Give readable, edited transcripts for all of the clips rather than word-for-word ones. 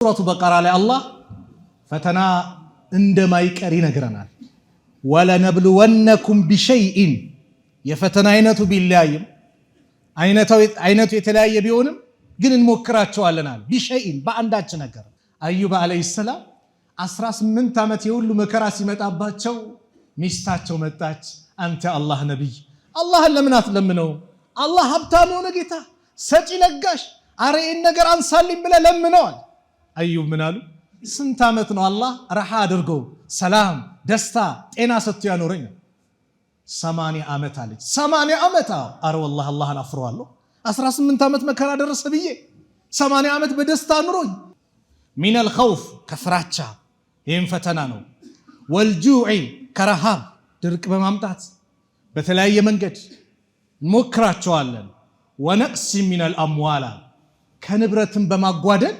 ሱረቱ በቀራ ላይ አላህ ፈተና እንደማይቀር ይነግረናል። ወለነብሉወነኩም ቢሸይኢን የፈተና አይነቱ ቢለያይም አይነቱ የተለያየ ቢሆንም ግን እንሞክራቸዋለናል። ቢሸይኢን በአንዳች ነገር አዩብ አለይሂ ሰላም 18 ዓመት የሁሉ መከራ ሲመጣባቸው ሚስታቸው መጣች። አንተ አላህ ነብይ አላህን ለምን አትለምነው? አላህ ሀብታም የሆነ ጌታ ሰጪ ለጋሽ፣ አረ ይህን ነገር አንሳልኝ ብለህ ለምነዋል። አዩብ ምን አሉ? ስንት ዓመት ነው አላህ ረሃ አድርጎ ሰላም ደስታ ጤና ሰጥቶ ያኖረኝ? 80 ዓመት አለች። 80 ዓመት አረ ወላሂ አላህን አፍረዋለሁ 18 ዓመት መከራ ደረሰ ብዬ 80 ዓመት በደስታ ኑሮኝ። ሚነል ኸውፍ ከፍራቻ ይህም ፈተና ነው። ወልጁዕ ከረሃብ ድርቅ በማምጣት በተለያየ መንገድ እንሞክራቸዋለን። ወነቅስ ሚነል አምዋላ ከንብረትን በማጓደል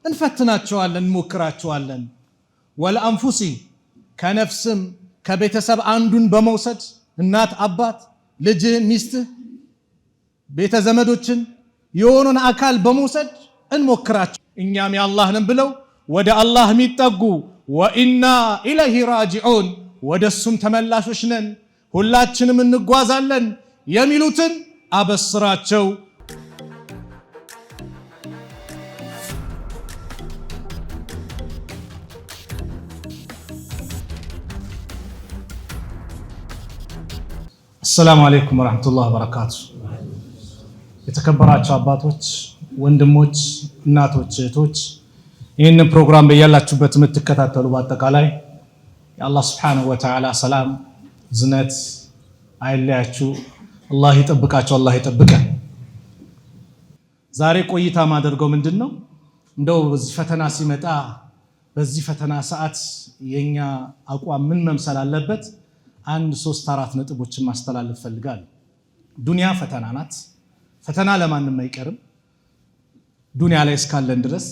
እንፈትናቸዋለን እንሞክራቸዋለን። ወልአንፉሲ ከነፍስም ከቤተሰብ አንዱን በመውሰድ እናት አባት ልጅህን ሚስትህ ቤተ ዘመዶችን የሆኑን አካል በመውሰድ እንሞክራቸው። እኛም የአላህንም ብለው ወደ አላህ የሚጠጉ ወኢና ኢለይሂ ራጂዑን ወደሱም ተመላሾች ነን ሁላችንም እንጓዛለን የሚሉትን አበስራቸው። አሰላሙ አለይኩም ወራህመቱላሂ ወበረካቱ። የተከበራችሁ አባቶች፣ ወንድሞች፣ እናቶች፣ እህቶች ይህንን ፕሮግራም በያላችሁበት የምትከታተሉ በአጠቃላይ የአላህ ሱብሓነሁ ወተዓላ ሰላም ዝነት አይለያችሁ። አላህ ይጠብቃችሁ፣ አላህ ይጠብቀን። ዛሬ ቆይታ ማደርገው ምንድነው እንደው በዚህ ፈተና ሲመጣ በዚህ ፈተና ሰዓት የኛ አቋም ምን መምሰል አለበት? 1-3-4 ነጥቦችን ማስተላለፍ ፈልጋለሁ። ዱንያ ፈተና ናት። ፈተና ለማንም አይቀርም ዱንያ ላይ እስካለን ድረስ።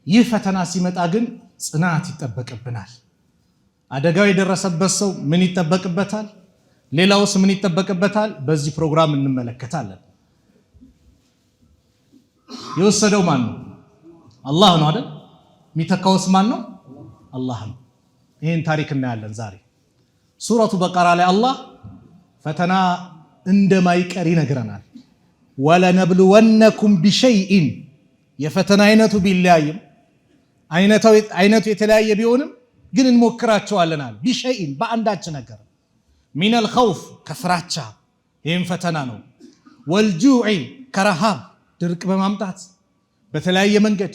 ይህ ፈተና ሲመጣ ግን ጽናት ይጠበቅብናል። አደጋው የደረሰበት ሰው ምን ይጠበቅበታል? ሌላውስ ምን ይጠበቅበታል? በዚህ ፕሮግራም እንመለከታለን። የወሰደው ማን ነው? አላህ ነው አይደል? የሚተካውስ ማን ነው? አላህ ነው። ይህን ታሪክ እናያለን ዛሬ። ሱረቱ በቀራ ላይ አላህ ፈተና እንደማይቀር ይነግረናል። ወለነብሉወነኩም ቢሸይኢን የፈተና አይነቱ ቢለያይም አይነቱ የተለያየ ቢሆንም ግን እንሞክራቸዋለናል። ቢሸይኢን በአንዳች ነገር ሚነል ኸውፍ ከፍራቻ ይህም ፈተና ነው። ወልጁዕ ከረሃብ ድርቅ በማምጣት በተለያየ መንገድ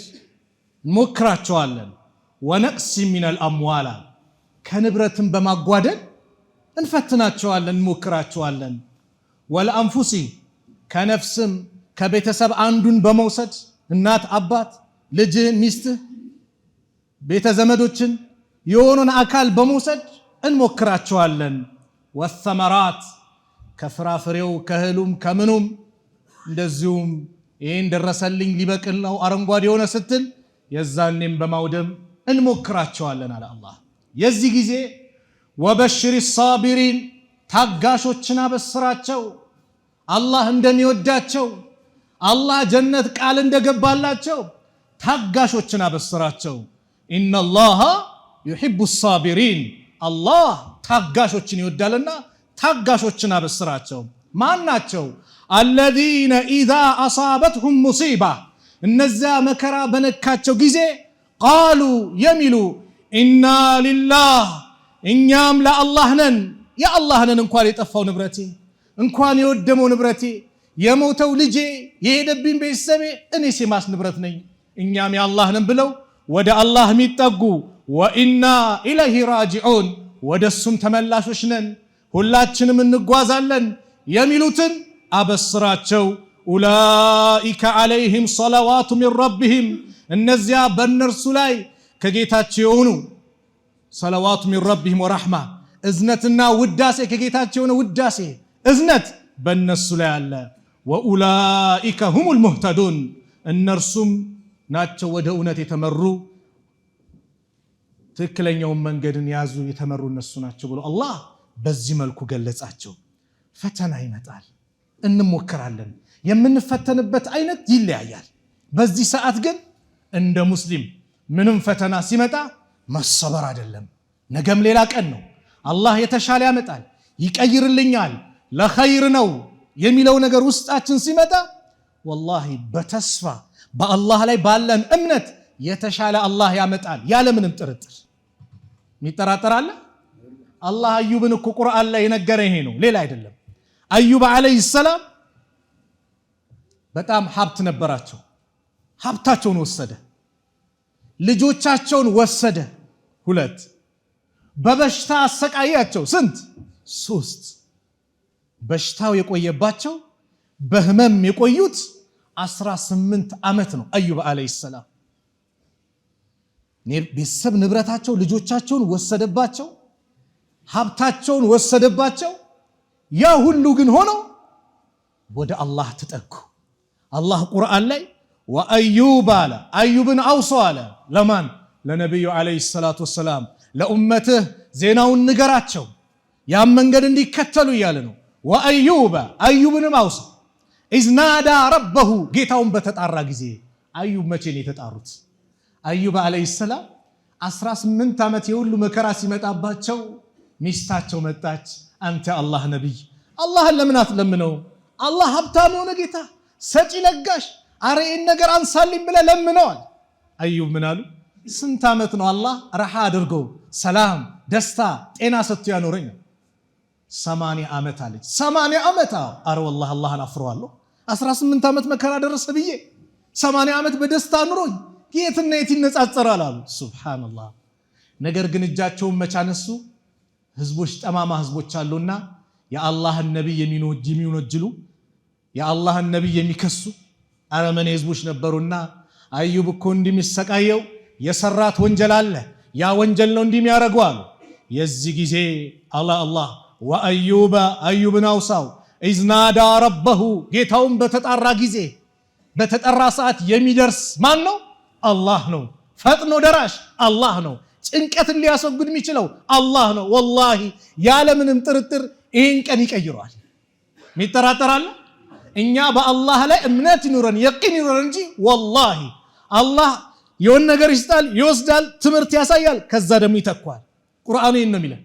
እንሞክራቸዋለን። ወነቅስ ሚነል አምዋላ ከንብረትን በማጓደል እንፈትናቸዋለን እንሞክራቸዋለን። ወልአንፉሲ ከነፍስም ከቤተሰብ አንዱን በመውሰድ እናት አባት ልጅህን ሚስትህ ቤተ ዘመዶችን የሆኑን አካል በመውሰድ እንሞክራቸዋለን። ወሰመራት ከፍራፍሬው ከእህሉም ከምኑም እንደዚሁም ይህን ደረሰልኝ ሊበቅል ነው አረንጓዴ የሆነ ስትል የዛኔም በማውደም እንሞክራቸዋለን አለ አላህ። የዚህ ጊዜ ወበሽሪ ሳቢሪን ታጋሾችን አበስራቸው። አላህ እንደሚወዳቸው አላህ ጀነት ቃል እንደገባላቸው ታጋሾችን አበስራቸው። ኢነላሃ ዩሂቡ ሳቢሪን አላህ ታጋሾችን ይወዳልና ታጋሾችን አበስራቸው። ማን ናቸው? አለዚነ ኢዛ አሳበትሁም ሙሲባ እነዚያ መከራ በነካቸው ጊዜ ቃሉ የሚሉ ኢና ሊላህ እኛም ለአላህ ነን። የአላህ ነን። እንኳን የጠፋው ንብረቴ እንኳን የወደመው ንብረቴ የሞተው ልጄ የሄደብኝ ቤተሰቤ እኔስ የማስ ንብረት ነኝ። እኛም የአላህ ነን ብለው ወደ አላህ የሚጠጉ ወኢና ኢለይሂ ራጂዑን ወደሱም ተመላሾች ነን ሁላችንም እንጓዛለን የሚሉትን አበስራቸው። ኡላኢከ ዐለይሂም ሰለዋቱ ሚን ረቢሂም እነዚያ በእነርሱ ላይ ከጌታቸው የሆኑ ሰለዋቱ ሚን ረቢሂም ወረሕማ እዝነትና ውዳሴ ከጌታቸው የሆነ ውዳሴ እዝነት በእነሱ ላይ አለ። ወኡላኢከ ሁሙል ሙህተዱን እነርሱም ናቸው ወደ እውነት የተመሩ ትክክለኛውን መንገድን ያዙ የተመሩ እነሱ ናቸው ብሎ አላህ በዚህ መልኩ ገለጻቸው። ፈተና ይመጣል፣ እንሞክራለን። የምንፈተንበት አይነት ይለያያል። በዚህ ሰዓት ግን እንደ ሙስሊም ምንም ፈተና ሲመጣ መሰበር አይደለም፣ ነገም ሌላ ቀን ነው፣ አላህ የተሻለ ያመጣል፣ ይቀይርልኛል፣ ለኸይር ነው የሚለው ነገር ውስጣችን ሲመጣ ወላሂ በተስፋ በአላህ ላይ ባለን እምነት የተሻለ አላህ ያመጣል ያለምንም ጥርጥር። የሚጠራጠር አለ? አላህ አዩብን እኮ ቁርአን ላይ የነገረ ይሄ ነው፣ ሌላ አይደለም። አዩብ አለይሂ ሰላም በጣም ሀብት ነበራቸው። ሀብታቸውን ወሰደ፣ ልጆቻቸውን ወሰደ፣ 2 በበሽታ አሰቃያቸው። ስንት? 3 በሽታው የቆየባቸው በህመም የቆዩት 18 ዓመት ነው። አዩብ አለይሂ ሰላም ቤተሰብ ንብረታቸው ልጆቻቸውን ወሰደባቸው፣ ሀብታቸውን ወሰደባቸው። ያ ሁሉ ግን ሆኖ ወደ አላህ ተጠጉ። አላህ ቁርአን ላይ ወአዩብ አለ፣ አዩብን አውሶ አለ። ለማን? ለነቢዩ አለይሂ ሰላቱ ወሰላም። ለኡመትህ ዜናውን ንገራቸው ያን መንገድ እንዲከተሉ እያለ ነው። ወአዩብ አዩብንም አውሶ ኢዝናዳ ረበሁ ጌታውን በተጣራ ጊዜ። አዩብ መቼ ነው የተጣሩት? አዩብ አለይሂ ሰላም 18 ዓመት የሁሉ መከራ ሲመጣባቸው ሚስታቸው መጣች። አንተ አላህ ነቢይ አላህን ለምን አትለምነው? አላህ ሀብታም የሆነ ጌታ ሰጪ ለጋሽ፣ አረ ይህን ነገር አንሳልኝ ብለህ ለምነዋል። አዩብ ምን አሉ? ስንት ዓመት ነው አላህ ረሃ አድርጎ ሰላም፣ ደስታ፣ ጤና ሰጥቶ ያኖረኝ? 80 ዓመት አለች። 80 ዓመት? አረ ወላሂ አላህን አፍረዋለሁ 18 ዓመት መከራ ደረሰ ብዬ 80 ዓመት በደስታ ኑሮኝ የትና የት ይነጻጸራል አሉ። ሱብሃንአላህ። ነገር ግን እጃቸውን መቻነሱ ህዝቦች፣ ጠማማ ህዝቦች አሉና የአላህን ነቢይ የሚወነጅሉ የአላህን ነቢይ የሚከሱ አረመኔ ህዝቦች ነበሩና አዩብ እኮ እንደሚሰቃየው የሰራት ወንጀል አለ፣ ያ ወንጀል ነው እንደሚያረገው አሉ። የዚህ ጊዜ አላህ ወአዩብ አዩብን አውሳው ኢዝናዳ ረበሁ ጌታውን በተጣራ ጊዜ በተጠራ ሰዓት የሚደርስ ማን ነው? አላህ ነው። ፈጥኖ ደራሽ አላህ ነው። ጭንቀትን ሊያስወግድ የሚችለው አላህ ነው። ወላሂ ያለምንም ጥርጥር ይህን ቀን ይቀይረዋል። የሚጠራጠራል? እኛ በአላህ ላይ እምነት ይኑረን የቂን ይኑረን እንጂ ወላሂ አላህ የሆነ ነገር ይስጣል፣ ይወስዳል፣ ትምህርት ያሳያል፣ ከዛ ደግሞ ይተኳል። ቁርአኑ ይህን ነው የሚለን።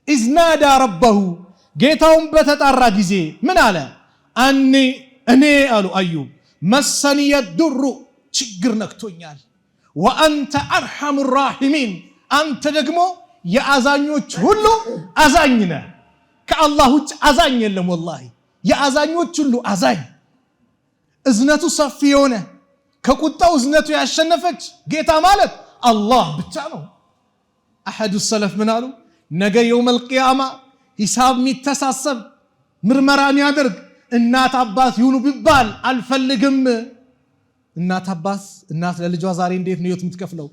ኢዝናዳ ረበሁ ጌታውን በተጣራ ጊዜ ምን አለ? እኔ አሉ አዩብ መሰኒየ ዱሩ ችግር ነክቶኛል፣ ወአንተ አርሐሙ ራሒሚን አንተ ደግሞ የአዛኞች ሁሉ አዛኝ ነህ። ከአላህ ውጭ አዛኝ የለም። ወላሂ የአዛኞች ሁሉ አዛኝ፣ እዝነቱ ሰፊ የሆነ ከቁጣው እዝነቱ ያሸነፈች ጌታ ማለት አላህ ብቻ ነው። አሐዱ ሰለፍ ምን አሉ? ነገ የውመል ቂያማ ሂሳብ የሚተሳሰብ ምርመራ የሚያደርግ እናት አባት ይሁኑ ቢባል አልፈልግም። እናት ለልጇ ዛሬ እንዴት ነው ህይወት የምትከፍለው?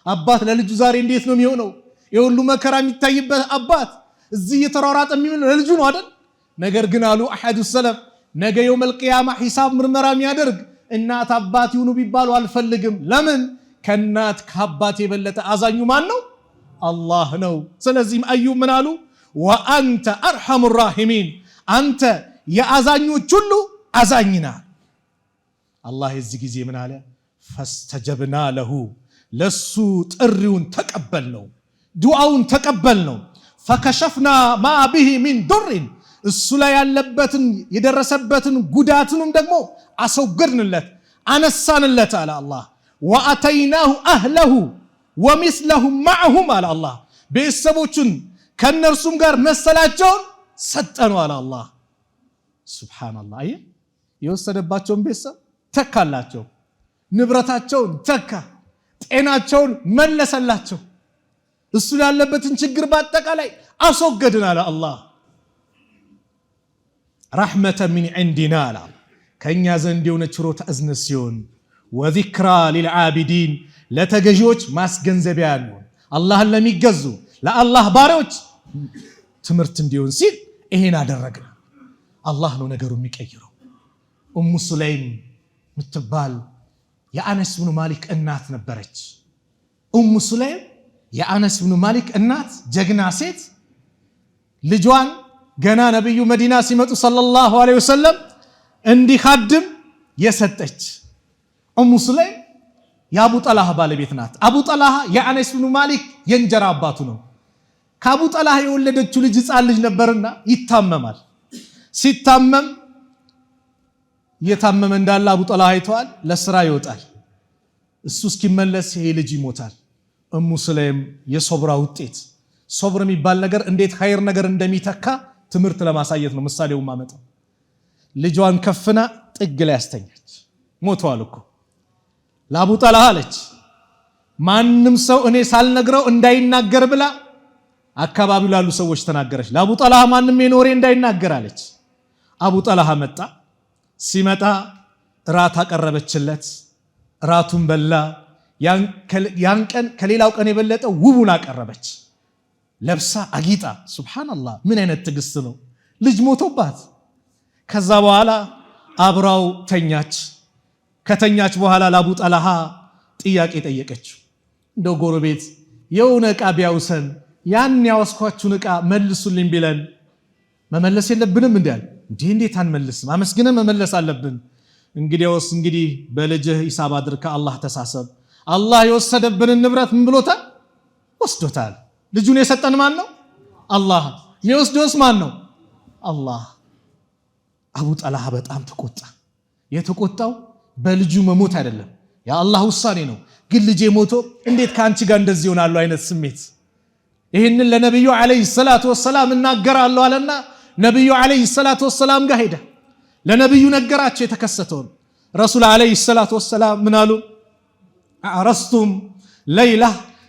አባት ለልጁ ዛሬ እንዴት ነው የሚሆነው? የሁሉ መከራ የሚታይበት አባት እዚህ እየተሯሯጠ የሚሆነው ለልጁ ነው አይደል? ነገር ግን አሉ አሐዱ ሰለፍ ነገ የውመል ቂያማ ሂሳብ ምርመራ የሚያደርግ እናት አባት ይሁኑ ቢባሉ አልፈልግም። ለምን? ከእናት ከአባት የበለጠ አዛኙ ማን ነው? አላህ ነው። ስለዚህም አዩብ ምን አሉ? ወአንተ አርሐሙ ራሒሚን አንተ የአዛኞች ሁሉ አዛኝና። አላህ የዚህ ጊዜ ምን አለ? ፈስተጀብና ለሁ ለሱ ጥሪውን ተቀበል ነው፣ ዱዓውን ተቀበል ነው። ፈከሸፍና ማ ቢሂ ሚን ዱሪን እሱ ላይ ያለበትን የደረሰበትን ጉዳትንም ደግሞ አስወገድንለት አነሳንለት አለ አላህ። ወአተይናሁ አህለሁ ወሚስለሁም ማዕሁም አለ አላህ ቤተሰቦቹን ከነርሱም ጋር መሰላቸውን ሰጠነው አለ አላህ። ሱብሃንአላህ። አየህ የወሰደባቸውን ቤተሰብ ተካላቸው፣ ንብረታቸውን ተካ፣ ጤናቸውን መለሰላቸው፣ እሱ ያለበትን ችግር በአጠቃላይ አስወገድን አለ አላህ። ረሕመተ ሚን ዒንዲና አለ ከእኛ ዘንድ የሆነች ችሮታ እዝነት ሲሆን ወዚክራ ሊልዓቢዲን ለተገዢዎች ማስገንዘቢያ ያልሆን አላህን ለሚገዙ ለአላህ ባሪዎች ትምህርት እንዲሆን ሲል ይሄን አደረግን። አላህ ነው ነገሩ የሚቀይረው። ኡሙ ሱለይም ምትባል የአነስ ብኑ ማሊክ እናት ነበረች። ኡሙ ሱለይም የአነስ ብኑ ማሊክ እናት ጀግና ሴት ልጇን ገና ነብዩ መዲና ሲመጡ ሰለላሁ ዐለይሂ ወሰለም እንዲኻድም የሰጠች ኡሙ ሱለይም የአቡ ጠልሃ ባለቤት ናት። አቡ ጠልሃ የአነስ ብኑ ማሊክ የእንጀራ አባቱ ነው። ከአቡ ጠልሃ የወለደችው ልጅ ሕፃን ልጅ ነበርና ይታመማል። ሲታመም እየታመመ እንዳለ አቡ ጠልሃ አይተዋል። ለስራ ይወጣል። እሱ እስኪመለስ ይሄ ልጅ ይሞታል። እሙ ስሌም የሶብራ ውጤት፣ ሶብር የሚባል ነገር እንዴት ኸይር ነገር እንደሚተካ ትምህርት ለማሳየት ነው ምሳሌው ማመጣው። ልጇን ከፍና ጥግ ላይ ያስተኛች። ሞተዋል እኮ ለአቡ ጠልሃ አለች፣ ማንም ሰው እኔ ሳልነግረው እንዳይናገር ብላ አካባቢው ላሉ ሰዎች ተናገረች። ለአቡ ጠልሃ ማንም የኖሬ እንዳይናገር አለች። አቡ ጠልሃ መጣ። ሲመጣ ራት አቀረበችለት። ራቱን በላ። ያን ቀን ከሌላው ቀን የበለጠ ውቡን አቀረበች። ለብሳ አጊጣ። ሱብሃንአላህ ምን አይነት ትዕግስት ነው! ልጅ ሞቶባት። ከዛ በኋላ አብራው ተኛች። ከተኛች በኋላ ለአቡ ጠልሃ ጥያቄ ጠየቀችው። እንደው ጎረቤት የሆነ ዕቃ ቢያውሰን ያን ያወስኳችሁን ዕቃ መልሱልኝ ቢለን መመለስ የለብንም እንዴ? እንዴት አንመልስም? አመስግነን መመለስ አለብን። እንግዲያውስ እንግዲህ በልጅህ ሂሳብ አድርካ አላህ ተሳሰብ። አላህ የወሰደብንን ንብረት ምን ብሎታል? ወስዶታል። ልጁን የሰጠን ማን ነው? አላህ። የሚወስደውስ ማን ነው? አላህ። አቡ ጠልሃ በጣም ተቆጣ። የተቆጣው በልጁ መሞት አይደለም፣ የአላህ ውሳኔ ነው። ግን ልጄ ሞቶ እንዴት ከአንቺ ጋር እንደዚህ ይሆናሉ አይነት ስሜት። ይህንን ለነቢዩ ዓለይሂ ሰላቱ ወሰላም እናገራለሁ አለና ነቢዩ ዓለይሂ ሰላቱ ወሰላም ጋር ሄደ። ለነቢዩ ነገራቸው የተከሰተውን። ረሱል ዓለይሂ ሰላቱ ወሰላም ምን አሉ? አዕረስቱም ለይላ፣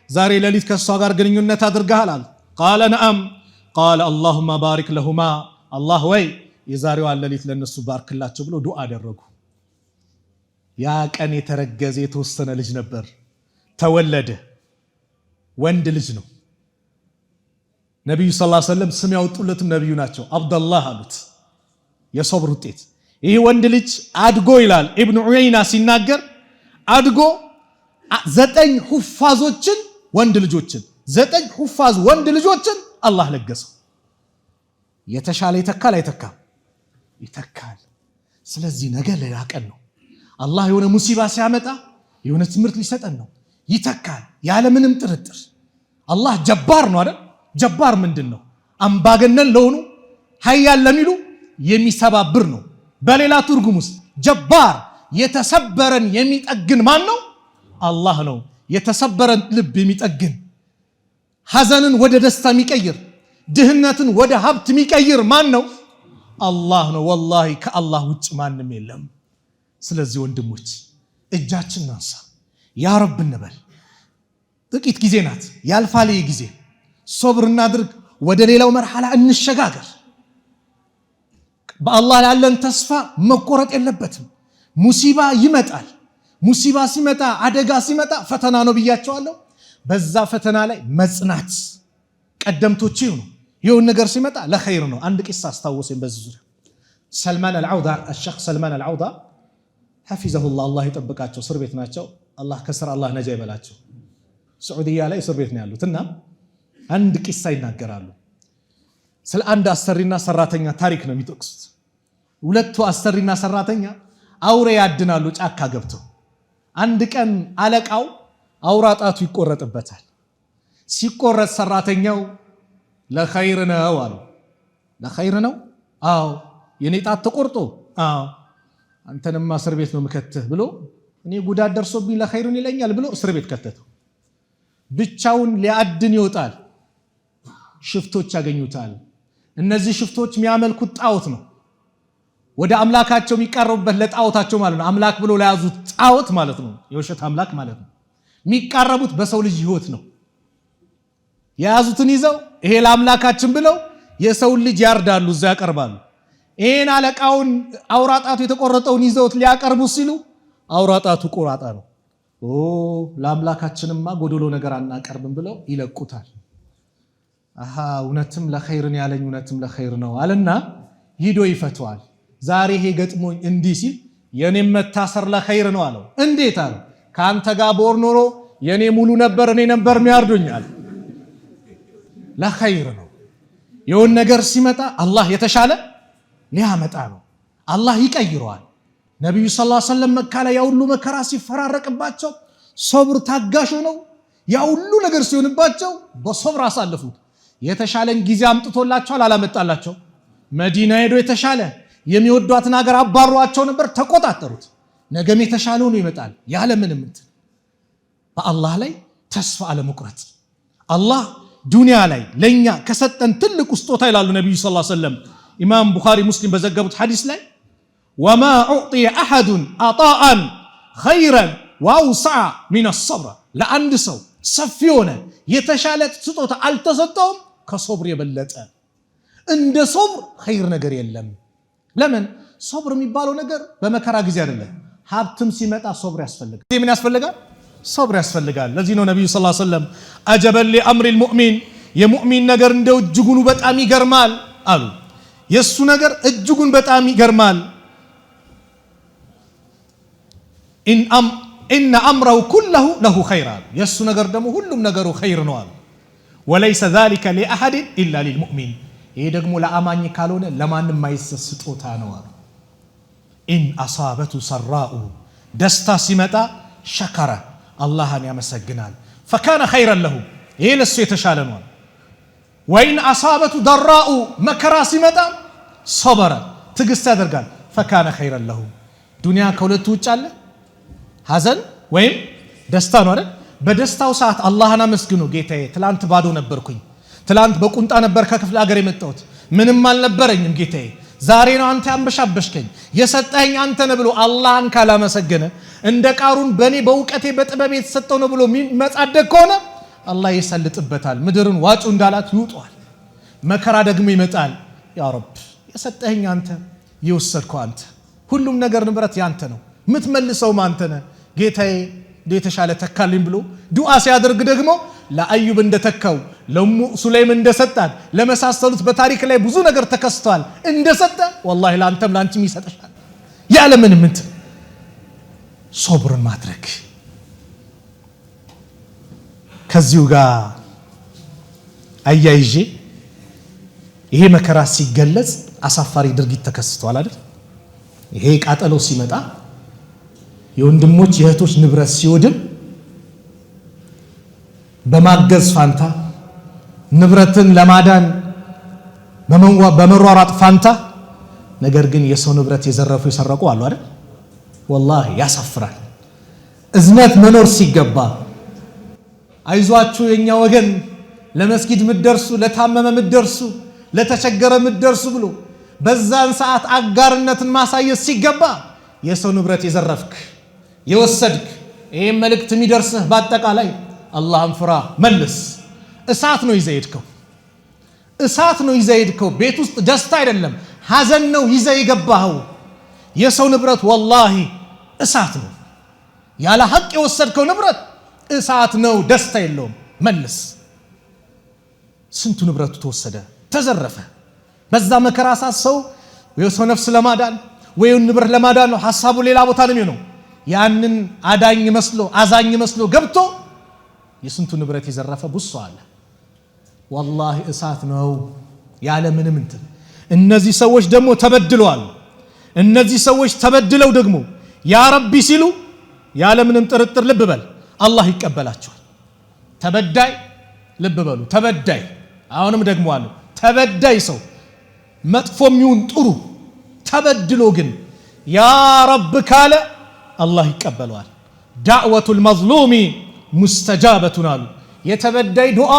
ዛሬ ሌሊት ከእሷ ጋር ግንኙነት አድርገሃል አሉ። ቃለ ነአም ቃለ አላሁማ ባሪክ ለሁማ፣ አላህ ወይ የዛሬዋን ሌሊት ለነሱ ባርክላቸው ብሎ ዱዓ አደረጉ። ያ ቀን የተረገዘ የተወሰነ ልጅ ነበር፣ ተወለደ። ወንድ ልጅ ነው። ነቢዩ ሰለላሁ ዐለይሂ ወሰለም ስም ያወጡለትም ነቢዩ ናቸው። አብደላህ አሉት። የሶብር ውጤት ይህ ወንድ ልጅ አድጎ ይላል ኢብኑ ዑየይና ሲናገር፣ አድጎ 9 ሁፋዞችን ወንድ ልጆችን 9 ሁፋዝ ወንድ ልጆችን አላህ ለገሰው። የተሻለ ይተካል አይተካም? ይተካል። ስለዚህ ነገ ሌላ ቀን ነው። አላህ የሆነ ሙሲባ ሲያመጣ የሆነ ትምህርት ሊሰጠን ነው። ይተካል ያለምንም ጥርጥር። አላህ ጀባር ነው አይደል? ጀባር ምንድን ነው? አምባገነን ለሆኑ ሀያል ለሚሉ የሚሰባብር ነው። በሌላ ትርጉም ውስጥ ጀባር የተሰበረን የሚጠግን ማን ነው? አላህ ነው። የተሰበረን ልብ የሚጠግን፣ ሐዘንን ወደ ደስታ የሚቀይር፣ ድህነትን ወደ ሀብት የሚቀይር ማን ነው? አላህ ነው። ወላሂ ከአላህ ውጭ ማንም የለም። ስለዚህ ወንድሞች እጃችን ናንሳ፣ ያ ረብ እንበል። ጥቂት ጊዜ ናት፣ ያልፋል ጊዜ። ሶብር እናድርግ፣ ወደ ሌላው መርሐላ እንሸጋገር። በአላህ ያለን ተስፋ መቆረጥ የለበትም። ሙሲባ ይመጣል። ሙሲባ ሲመጣ፣ አደጋ ሲመጣ ፈተና ነው ብያቸዋለሁ። በዛ ፈተና ላይ መጽናት ቀደምቶች ይሁኑ። ይሁን ነገር ሲመጣ ለኸይር ነው። አንድ ቂሳ አስታወሰኝ በዚህ ዙሪያ። ሰልማን አልዓውዳ الشيخ ሰልማን አልዓውዳ ሐፊዘሁላህ አላህ ይጠብቃቸው፣ እስር ቤት ናቸው። አላህ ከስራ አላህ ነጃ ይበላቸው። ሳዑዲያ ላይ እስር ቤት ነው ያሉትና አንድ ቂሳ ይናገራሉ። ስለ አንድ አሰሪና ሰራተኛ ታሪክ ነው የሚጠቅሱት። ሁለቱ አሰሪና ሰራተኛ አውሬ ያድናሉ ጫካ ገብተው። አንድ ቀን አለቃው አውራ ጣቱ ይቆረጥበታል። ሲቆረጥ ሰራተኛው ለኸይር ነው አሉ። ለኸይር ነው? አዎ። የኔ ጣት ተቆርጦ? አዎ። አንተንማ እስር ቤት ነው ምከትህ ብሎ እኔ ጉዳት ደርሶብኝ ለኸይሩን ይለኛል ብሎ እስር ቤት ከተተው። ብቻውን ሊያድን ይወጣል። ሽፍቶች ያገኙታል። እነዚህ ሽፍቶች የሚያመልኩት ጣዖት ነው። ወደ አምላካቸው የሚቃረቡበት ለጣዖታቸው ማለት ነው። አምላክ ብሎ ለያዙት ጣዖት ማለት ነው። የውሸት አምላክ ማለት ነው። የሚቃረቡት በሰው ልጅ ህይወት ነው። የያዙትን ይዘው ይሄ ለአምላካችን ብለው የሰውን ልጅ ያርዳሉ፣ እዛ ያቀርባሉ። ይሄን አለቃውን አውራጣቱ የተቆረጠውን ይዘውት ሊያቀርቡ ሲሉ አውራጣቱ ቆራጣ ነው። ለአምላካችንማ ጎደሎ ነገር አናቀርብም ብለው ይለቁታል። እውነትም ለኸይርን ያለኝ እውነትም ለኸይር ነው አለና ሂዶ ይፈተዋል። ዛሬ ይሄ ገጥሞኝ እንዲህ ሲል የኔም መታሰር ለኸይር ነው አለው። እንዴት አለው? ከአንተ ጋር ቦር ኖሮ የኔ ሙሉ ነበር፣ እኔ ነበር የሚያርዱኛል። ለኸይር ነው። የሆነ ነገር ሲመጣ አላህ የተሻለ ሊያመጣ ነው። አላህ ይቀይረዋል። ነቢዩ ሰለላሁ ዐለይሂ ወሰለም መካ ላይ ያሁሉ መከራ ሲፈራረቅባቸው ሶብር ታጋሽ ሆነው ያ ሁሉ ነገር ሲሆንባቸው በሶብር አሳለፉት። የተሻለን ጊዜ አምጥቶላቸዋል አላመጣላቸው? መዲና ሄዶ የተሻለ የሚወዷትን ሀገር አባሯቸው ነበር፣ ተቆጣጠሩት። ነገም የተሻለ ሆኖ ይመጣል ያለምንም እንትን። በአላህ ላይ ተስፋ አለመቁረጥ። አላህ ዱንያ ላይ ለኛ ከሰጠን ትልቅ ስጦታ ይላሉ ነብዩ ሰለላሁ ዐለይሂ ወሰለም ኢማም ቡኻሪ ሙስሊም በዘገቡት ሐዲስ ላይ ወማ ኡዕጢየ አሐዱን አጣአን ኸይረን ወአውሰዐ ሚነ ሶብር፣ ለአንድ ሰው ሰፊ የሆነ የተሻለ ስጦታ አልተሰጠውም ከሶብር የበለጠ። እንደ ሶብር ኸይር ነገር የለም። ለምን? ሶብር የሚባለው ነገር በመከራ ጊዜ አይደለም። ሀብትም ሲመጣ ሶብር ያስፈልጋል። ምን ያስፈልጋል? ሶብር ያስፈልጋል። ለዚህ ነው ነብዩ ሰለላሁ ዐለይሂ ወሰለም አጀበል ሊአምሪል ሙእሚን፣ የሙእሚን ነገር እንደው እጅጉን በጣም ይገርማል አሉ። የሱ ነገር እጅጉን በጣም ይገርማል። ኢነ አምረሁ ኩለሁ ለሁ ኸይር አሉ። የሱ ነገር ደግሞ ሁሉም ነገሩ ኸይር ነው አሉ። ወለይሰ ዛሊከ ሊአሐድን ኢላ ሊልሙእሚን፣ ይሄ ደግሞ ለአማኝ ካልሆነ ለማንም ማይሰጥ ስጦታ ነው አሉ። ኢን አሳበቱ ሰራኡ፣ ደስታ ሲመጣ ሸከረ፣ አላህን ያመሰግናል። ፈካነ ኸይረን ለሁ፣ ይሄ ለሱ የተሻለ ነው። ወኢን አሳበቱ ደራኡ፣ መከራ ሲመጣ ሶበረ፣ ትዕግስት ያደርጋል። ፈካነ ኸይረን ለሁ። ዱንያ ከሁለቱ ውጭ አለ፣ ሐዘን ወይም ደስታ ነው አይደል? በደስታው ሰዓት አላህን አመስግኑ። ጌታዬ ትላንት ባዶ ነበርኩኝ፣ ትላንት በቁንጣ ነበር ከክፍለ ሀገር የመጣሁት፣ ምንም አልነበረኝም ጌታዬ፣ ዛሬ ነው አንተ ያንበሻበሽከኝ፣ የሰጠኸኝ አንተ ነህ ብሎ አላህን ካላመሰገነ እንደ ቃሩን በእኔ በእውቀቴ በጥበብ የተሰጠው ነው ብሎ መጻደቅ ከሆነ አላህ ይሰልጥበታል። ምድርን ዋጩ እንዳላት ይውጧል። መከራ ደግሞ ይመጣል። ያ ረብ የሰጠኸኝ አንተ፣ የወሰድከው አንተ፣ ሁሉም ነገር ንብረት ያንተ ነው፣ የምትመልሰውም አንተ ነህ ጌታዬ፣ የተሻለ ተካልኝ ብሎ ዱዓ ሲያደርግ ደግሞ ለአዩብ እንደተካው ለሙ ሱለይም እንደሰጣት ለመሳሰሉት በታሪክ ላይ ብዙ ነገር ተከስቷል እንደሰጠ ወላሂ ለአንተም ለአንቺም ይሰጥሻል። ያለምንም እንትን ሶብርን ማድረግ። ከዚሁ ጋር አያይዤ ይሄ መከራ ሲገለጽ አሳፋሪ ድርጊት ተከስቷል አይደል? ይሄ ቃጠሎ ሲመጣ የወንድሞች የእህቶች ንብረት ሲወድም በማገዝ ፋንታ ንብረትን ለማዳን በመሯሯጥ ፋንታ ነገር ግን የሰው ንብረት የዘረፉ የሰረቁ አሉ አይደል? ወላሂ ያሳፍራል። እዝነት መኖር ሲገባ አይዟችሁ የኛ ወገን፣ ለመስጊድ ምትደርሱ፣ ለታመመ ምትደርሱ፣ ለተቸገረ ምትደርሱ ብሎ በዛን ሰዓት አጋርነትን ማሳየት ሲገባ የሰው ንብረት የዘረፍክ የወሰድክ፣ ይሄን መልእክት የሚደርስህ በአጠቃላይ አላህን ፍራ፣ መልስ። እሳት ነው ይዘህ ሄድከው፣ እሳት ነው ይዘህ ሄድከው። ቤት ውስጥ ደስታ አይደለም ሐዘን ነው ይዘህ የገባኸው። የሰው ንብረት ወላሂ እሳት ነው። ያለ ሐቅ የወሰድከው ንብረት እሳት ነው፣ ደስታ የለውም። መልስ። ስንቱ ንብረቱ ተወሰደ፣ ተዘረፈ። በዛ መከራ ሰዓት ሰው የሰው ነፍስ ለማዳን ወይም ንብረት ለማዳን ነው ሐሳቡ ሌላ ቦታ ነው የሚሆነው። ያንን አዳኝ መስሎ አዛኝ መስሎ ገብቶ የስንቱ ንብረት የዘረፈ ብዙ አለ። ወላሂ እሳት ነው ያለ ምንም እንትን። እነዚህ ሰዎች ደግሞ ተበድለዋል። እነዚህ ሰዎች ተበድለው ደግሞ ያ ረቢ ሲሉ ያለ ምንም ጥርጥር ልብ በል አላህ ይቀበላቸዋል። ተበዳይ ልብ በሉ፣ ተበዳይ አሁንም ደግሞ አለ ተበዳይ ሰው መጥፎም ይሁን ጥሩ ተበድሎ ግን ያ ረብ ካለ አላህ ይቀበለዋል። ዳዕወቱል መዝሉሚ ሙስተጃበቱን አሉ። የተበዳይ ዱዓ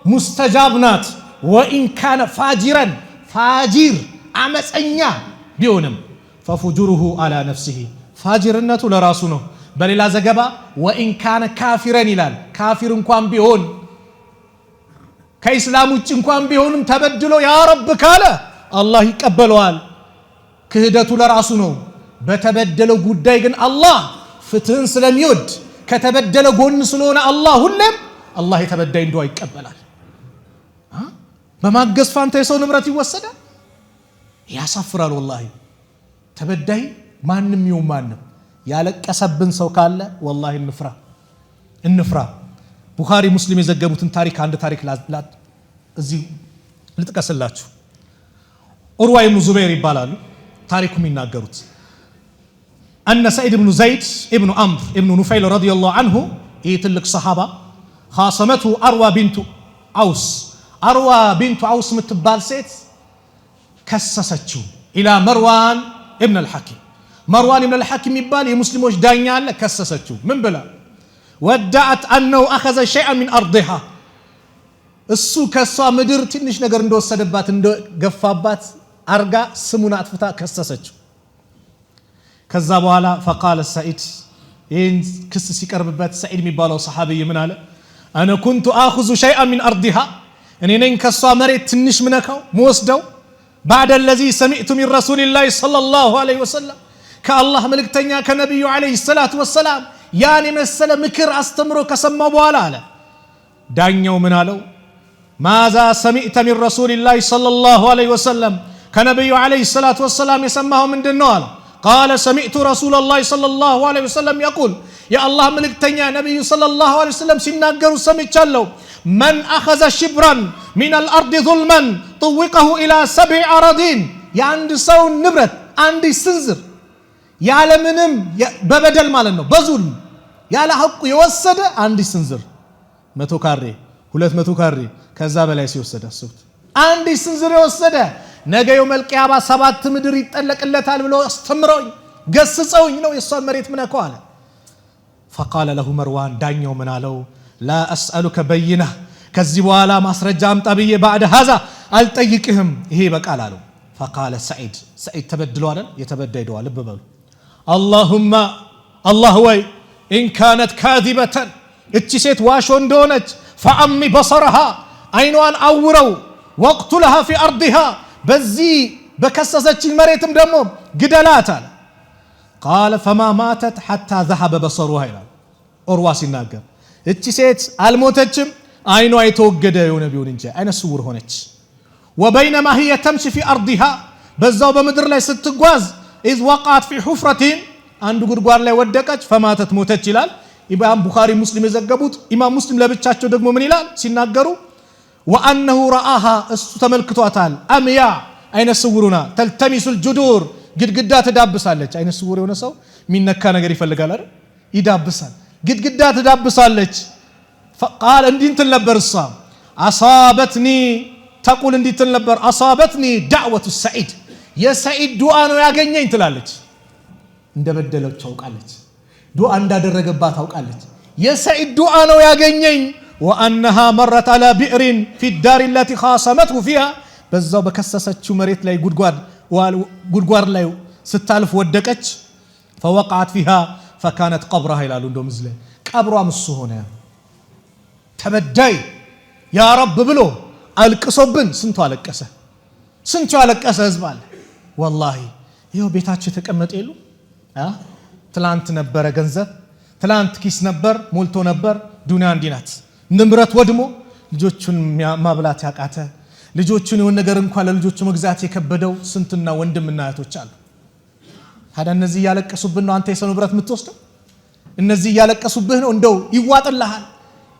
ሙስተጃብ ናት። ወኢን ካነ ፋጂረን፣ ፋጂር አመፀኛ ቢሆንም ፈፉጁሩሁ አላ ነፍሲሂ፣ ፋጂርነቱ ለራሱ ነው። በሌላ ዘገባ ወኢን ካነ ካፊረን ይላል። ካፊር እንኳን ቢሆን ከኢስላም ውጭ እንኳን ቢሆንም ተበድሎ ያ ረብ ካለ አላህ ይቀበለዋል። ክህደቱ ለራሱ ነው። በተበደለው ጉዳይ ግን አላህ ፍትህን ስለሚወድ ከተበደለ ጎን ስለሆነ አላህ ሁሌም አላህ የተበዳይ እንደው ይቀበላል። በማገዝ ፋንታ የሰው ንብረት ይወሰዳል። ያሳፍራል ወላሂ። ተበዳይ ማንም ይሁን ማንም ያለቀሰብን ሰው ካለ ወላሂ እንፍራ። ቡኻሪ ሙስሊም የዘገቡትን ታሪክ አንድ ታሪክ እዚህ ልጥቀስላችሁ። ዑርዋ ኢብኑ ዙበይር ይባላሉ። ታሪኩ የሚናገሩት أن سعيد بن زيد ابن عمرو ابن نفيل رضي الله عنه يتلك صحابة خاصمته أروى بنت عوس أروى بنت عوس متبال سيت كسستشو إلى مروان ابن الحكيم مروان ابن الحكيم يبال يمسلموش دانيال كسستشو من بلا ودعت أنه أخذ شيئا من أرضها السو كسا مدر تنش نجر ندو سدبات ندو قفابات أرجع سمونات فتا كسستشو كذابوا على فقال السعيد إن كس سكر ببات سعيد مبالو صحابي من على أنا كنت آخذ شيئا من أرضها أني ننكسوا مريت تنش منكو موسدو بعد الذي سمعت من رسول الله صلى الله عليه وسلم كالله ملك تنيا كنبي عليه الصلاة والسلام يعني مسألة مكر أستمرو كسمى بوالا دانيو من علو ماذا سمعت من رسول الله صلى الله عليه وسلم كنبي عليه الصلاة والسلام يسماه من دنوال قال سمعت رسول الله صلى الله عليه وسلم يقول يا الله ملك تنيا نبي صلى الله عليه وسلم سنناقروا سمعتشالو من أخذ شبرا من الأرض ظلما طوقه إلى 7 أراضين يا عند سو نبرت عندي سنزر يا لمنم ببدل مالنو بظلم يا لحق يوسد عندي سنزر 100 كاري 200 كاري كذا بلاي سيوسد السوت عندي سنزر يوسد ነገ የውመል ቂያማ 7 ምድር ይጠለቅለታል ብሎ አስተምሮኝ ገስጸውኝ ነው የሷን መሬት ምነካው አለ فقال له مروان ዳኛው ምን አለው لا اسالك بينه ከዚህ በኋላ ማስረጃ አምጣ ብዬ بعد هذا አልጠይቅህም ይሄ በቃል አለው فقال سعيد ተበድሎ አይደል የተበደደው ልብ በሉ اللهم الله ወይ ان كانت كاذبه እቺ ሴት ዋሾ እንደሆነች فعمي بصرها አይኗን አውረው وقتلها في ارضها بزي بكسسچ مريتم دمو غدلاتال قال فما ماتت حتى ذهب بصرها الى اوروا ሲናገር እቺ ሴት አልሞተችም አይኗ የተወገደ የሆነ ቢሆን እንጂ አይነ ስውር ሆነች وبينما هي تمشي في ارضها በዛው በመድር ላይ ስትጓዝ اذ وقعت في حفرة አንዱ ጉድጓድ ላይ ወደቀች فماتت ሞተች ይላል ኢማም ቡኻሪ ሙስሊም የዘገቡት ኢማም ሙስሊም ለብቻቸው ደግሞ ምን ይላል ሲናገሩ وأنه رآها استملكتواتال أميا أين سورونا تلتمس الجدور قد تدابسالج أين سور የሆነ ሰው ሚነካ ነገር ይፈልጋል አይደል ይዳብሳል قد تدابسالج فقال እንዲን ተለበር እሷ أصابتني تقول እንዲን ተለበር أصابتني دعوة السعيد يا سعيد ዱዓ ነው ያገኘኝ ትላለች እንደበደለው ታውቃለች ዱዓ እንዳደረገባት ታውቃለች የሰዒድ ዱዓ ነው ያገኘኝ وأنها مرت على بئر في الدار التي خاصمته فيها بزاو بكسسچو مريت لاي غدغار لاي ستالف ودقچ فوقعت فيها فكانت قبرها الى لندو مزله قبرها مسو هونه تبداي يا رب بلو القصوبن سنتو علقسه ህዝባል والله ይሄው ቤታቸው ተቀመጠ ይሉ ትላንት ነበረ ገንዘብ ትላንት ኪስ ነበር ሞልቶ ነበር ዱንያ እንዲናት ንብረት ወድሞ ልጆቹን ማብላት ያቃተ ልጆቹን የሆነ ነገር እንኳን ለልጆቹ መግዛት የከበደው ስንትና ወንድምና እህቶች አሉ ታዲያ እነዚህ ያለቀሱብን ነው አንተ የሰው ንብረት የምትወስደው እነዚህ ያለቀሱብህ ነው እንደው ይዋጥልሃል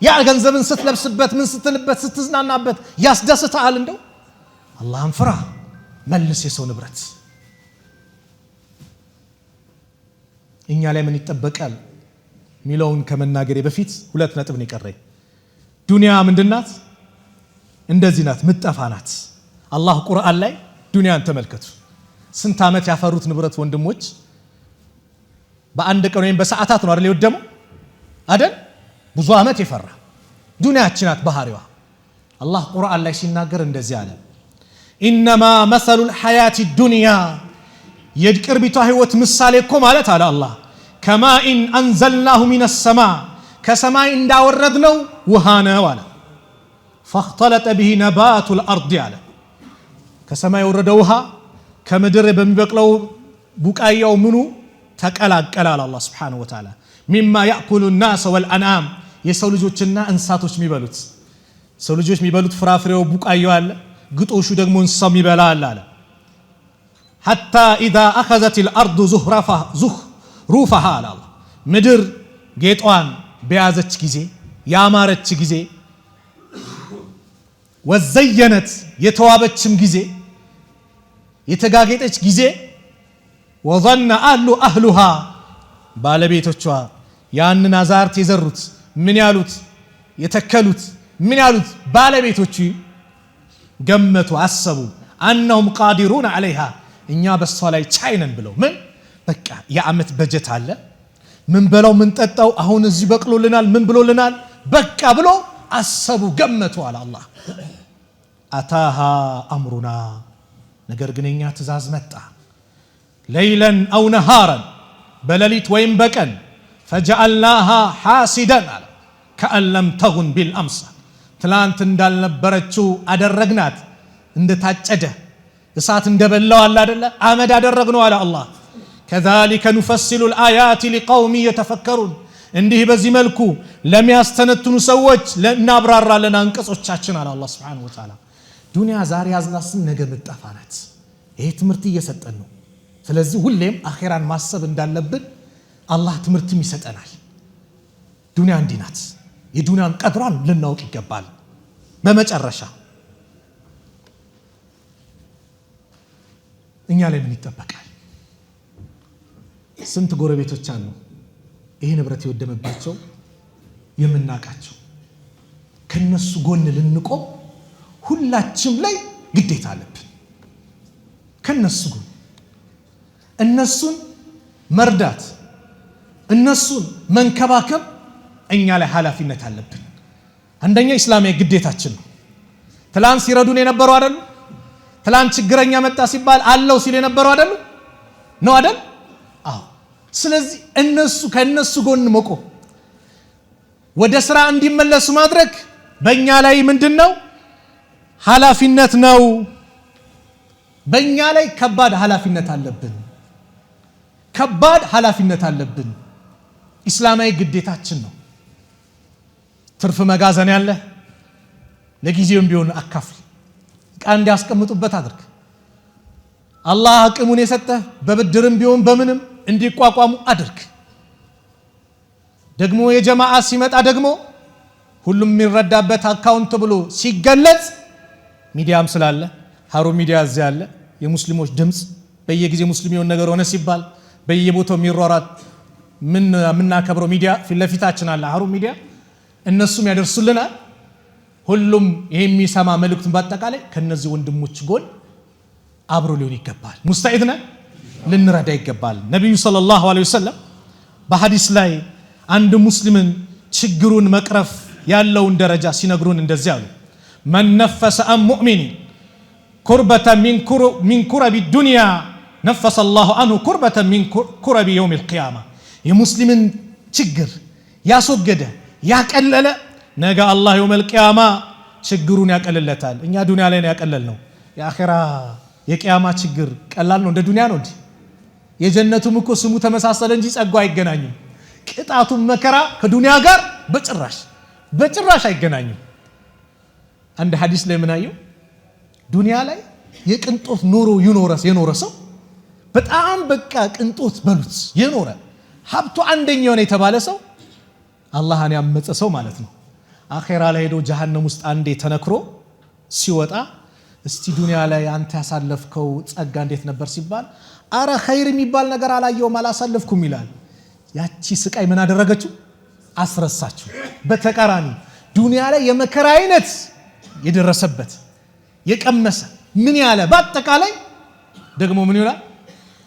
ያ ገንዘብን ስትለብስበት ምን ስትልበት ስትዝናናበት ያስደስታል እንደው አላህን ፍራ መልስ የሰው ንብረት እኛ ላይ ምን ይጠበቃል ሚለውን ከመናገሬ በፊት ሁለት ነጥብ ነው ይቀረኝ ዱንያ ምንድናት እንደዚህ ናት ምጠፋናት አላህ ቁርአን ላይ ዱንያን ተመልከቱ ስንት አመት ያፈሩት ንብረት ወንድሞች በአንድ ቀን ወይም በሰዓታት ነው አይደል ይወደመው አይደል ብዙ አመት ይፈራ ዱንያችን ናት ባህሪዋ አላህ ቁርአን ላይ ሲናገር እንደዚህ አለ انما مثل الحياه الدنيا የቅርቢቷ ህይወት ምሳሌ እኮ ማለት አለ አላህ كما ان انزلناه من السماء كسماء እንዳወረድነው ውሃ ነው አለ فاختلط به نبات الارض አለ ከሰማይ ወረደው ውሃ ከምድር በሚበቅለው ቡቃያው ምኑ ተቀላቀለ አለ አላህ Subhanahu Wa Ta'ala مما ياكل الناس والانعام የሰው ልጆችና እንስሳቶች የሚበሉት ሰው ልጆች የሚበሉት ፍራፍሬው ቡቃያው አለ ግጦሹ ደግሞ እንስሳው ይበላል አለ حتى اذا اخذت الارض زخرفها አለ ምድር ጌጧን በያዘች ጊዜ ያማረች ጊዜ ወዘየነት የተዋበችም ጊዜ የተጋጌጠች ጊዜ وظن اهلها ባለቤቶቿ ያንን አዛርት የዘሩት ምን ያሉት የተከሉት ምን ያሉት ባለቤቶቹ ገመቱ አሰቡ أنهم قادرون عليها እኛ በሷ ላይ ቻይነን ብለው ምን በቃ የዓመት በጀት አለ ምን በለው ምን ጠጣው አሁን እዚህ በቅሎልናል ምን ብሎልናል በቃ ብሎ አሰቡ ገመቱ አለ አላህ አታሃ አምሩና ነገር ግን እኛ ትእዛዝ መጣ ليلا أو نهارا በሌሊት ወይም በቀን فجعلناها حاسدا كأن لم تغن بالأمس ትላንት እንዳልነበረችው አደረግናት እንደታጨደ እሳት እንደበላው አለ አይደለ አመድ አደረግነው አለ አላህ كذلك نفصل الآيات لقوم يتفكرون እንዲህ በዚህ መልኩ ለሚያስተነትኑ ሰዎች እናብራራለን አንቀጾቻችን አለ አላህ Subhanahu Wa Ta'ala ዱንያ ዛሬ ያዝናስን ነገ መጣፋናት ይሄ ትምህርት እየሰጠን ነው ስለዚህ ሁሌም አኺራን ማሰብ እንዳለብን አላህ ትምህርትም ይሰጠናል ዱንያ እንዲናት የዱንያን ቀድሯን ልናውቅ ይገባል በመጨረሻ እኛ ላይ ምን ይጠበቃል ስንት ጎረቤቶች አሉ ይሄ ንብረት የወደመባቸው የምናቃቸው ከነሱ ጎን ልንቆም ሁላችንም ላይ ግዴታ አለብን ከነሱ ጎን እነሱን መርዳት እነሱን መንከባከብ እኛ ላይ ኃላፊነት አለብን አንደኛ እስላማዊ ግዴታችን ነው ትላንት ሲረዱን የነበሩ አይደሉ ትላንት ችግረኛ መጣ ሲባል አለው ሲል የነበሩ አይደሉ ነው አይደል አዎ ስለዚህ እነሱ ከነሱ ጎን መቆም ወደ ስራ እንዲመለሱ ማድረግ በእኛ ላይ ምንድነው ኃላፊነት ነው በእኛ ላይ ከባድ ኃላፊነት አለብን ከባድ ኃላፊነት አለብን እስላማዊ ግዴታችን ነው ትርፍ መጋዘን ያለ ለጊዜውም ቢሆን አካፍል ቃንዲ ያስቀምጡበት አድርግ አላህ አቅሙን የሰጠ በብድርም ቢሆን በምንም እንዲቋቋሙ አድርግ ደግሞ የጀማዓ ሲመጣ ደግሞ ሁሉም የሚረዳበት አካውንት ብሎ ሲገለጽ ሚዲያም ስላለ ሀሩን ሚዲያ እዚያ አለ የሙስሊሞች ድምጽ በየጊዜ ሙስሊሚውን ነገር ሆነ ሲባል በየቦታው የሚሯሯጥ ምናከብረው ሚዲያ ፊትለፊታችን አለ ሀሩን ሚዲያ እነሱም ያደርሱልናል ሁሉም ይሄ የሚሰማ መልእክቱን በአጠቃላይ ከነዚህ ወንድሞች ጎን አብሮ ሊሆን ይገባል ሙስታኢድና ልንረዳ ይገባል ነብዩ ሰለላሁ ዐለይሂ ወሰለም በሐዲስ ላይ አንድ ሙስሊምን ችግሩን መቅረፍ ያለውን ደረጃ ሲነግሩን እንደዚህ አሉ من نفس عن مؤمن كربة من كرب الدنيا نفس الله عنه كربة من كرب يوم القيامة የሙስሊምን ችግር ያስወገደ ያቀለለ ነገ አላህ يوم القيامة ችግሩን ያቀልለታል እኛ ዱንያ ላይ ነው ያቀለልነው የአኺራ የቂያማ ችግር ቀላል ነው እንደ ዱንያ ነው እንዴ የጀነቱም እኮ ስሙ ተመሳሰለ እንጂ ጸጋው አይገናኝም ቅጣቱም መከራ ከዱንያ ጋር በጭራሽ አይገናኝም አንድ ሐዲስ ላይ ምን አየው ዱንያ ላይ የቅንጦት ኑሮ የኖረ ሰው በጣም በቃ ቅንጦት በሉት የኖረ ሀብቱ አንደኛው ነው የተባለ ሰው አላህን ያመፀ ሰው ማለት ነው አኺራ ላይ ሄዶ ጀሃነም ውስጥ አንዴ ተነክሮ ሲወጣ እስቲ ዱንያ ላይ አንተ ያሳለፍከው ጸጋ እንዴት ነበር ሲባል አረ ኸይር የሚባል ነገር አላየውም አላሳለፍኩም ይላል ያቺ ስቃይ ምን አደረገችው አስረሳችሁ በተቃራኒ ዱንያ ላይ የመከራ አይነት የደረሰበት የቀመሰ ምን ያለ በአጠቃላይ ደግሞ ምን ይላል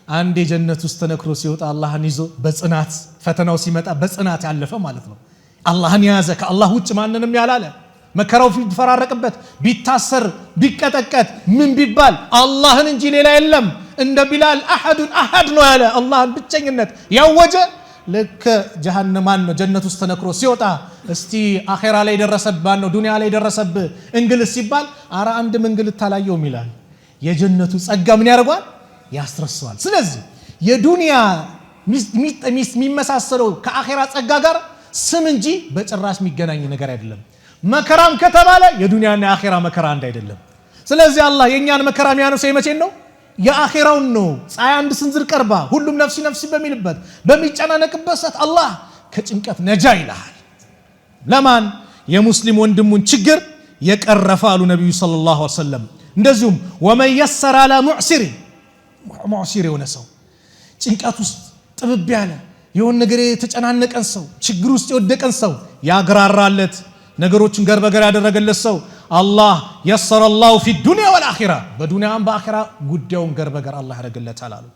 አንድ የጀነት ውስጥ ተነክሮ ሲወጣ አላህን ይዞ በጽናት ፈተናው ሲመጣ በጽናት ያለፈ ማለት ነው አላህን ያዘ ከአላህ ውጭ ማንንም ያላለ መከራው ቢፈራረቅበት ቢታሰር ቢቀጠቀጥ ምን ቢባል አላህን እንጂ ሌላ የለም እንደ ቢላል አሐድ ነው ያለ አላህን ብቸኝነት ያወጀ ለከ ጀሃነም ነው ጀነት ውስጥ ተነክሮ ሲወጣ እስቲ አኺራ ላይ ደረሰባን ነው ዱንያ ላይ ደረሰብ እንግልት ሲባል አራ አንድ እንግልት ታላየው ይላል የጀነቱ ጸጋ ምን ያደርጋል ያስረሳዋል ስለዚህ የዱንያ የሚመሳሰለው ከአኺራ ጸጋ ጋር ስም እንጂ በጭራሽ የሚገናኝ ነገር አይደለም መከራም ከተባለ የዱንያና የአኺራ መከራ አንድ አይደለም ስለዚህ አላህ የኛን መከራ የሚያነሳው የመቼን ነው የአኺራውን ነው ፀሐይ አንድ ስንዝር ቀርባ ሁሉም ነፍሲ በሚልበት በሚጨናነቅበት ሰዓት አላህ ከጭንቀት ነጃ ይላል ለማን የሙስሊም ወንድሙን ችግር የቀረፈ አሉ ነብዩ ሰለላሁ ዐለይሂ ወሰለም እንደዚሁም ወመን يسر على معسر የሆነ ሰው ጭንቀት ውስጥ ጥብብ ያለ የሆነ ነገር የተጨናነቀን ሰው ችግር ውስጥ የወደቀን ሰው ያግራራለት ነገሮችን ገርበገር ያደረገለት ሰው አላህ يسر الله في الدنيا والآخرة በዱንያም በአኺራ ጉዳዩን ገርበገር አላህ ያደርግለታል አሉ